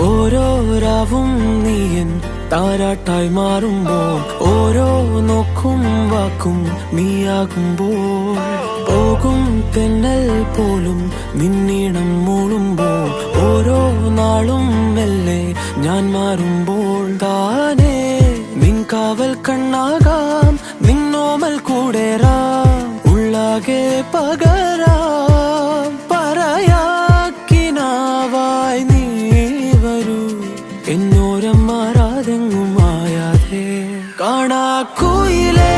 ഓരോ രാവും നീയൻ താരാട്ടായി മാറുമ്പോൾ, ഓരോ നോക്കും വാക്കും നീയാകുമ്പോൾ, പോകും തെന്നൽ പോലും നിന്നീണം മൂളുമ്പോൾ, ഓരോ നാളും മെല്ലെ ഞാൻ മാറുമ്പോൾ, താനേ നിൻ കാവൽ കണ്ണാകാം, നിന്നോമൽ കൂടേറാം, ഉള്ളാകെ പകരാം, പറയാക്കിനാവായി നീ വരൂ, എന്നോരം മാറാതെങ്ങും മായാതെ. കാണാക്കുയിലേ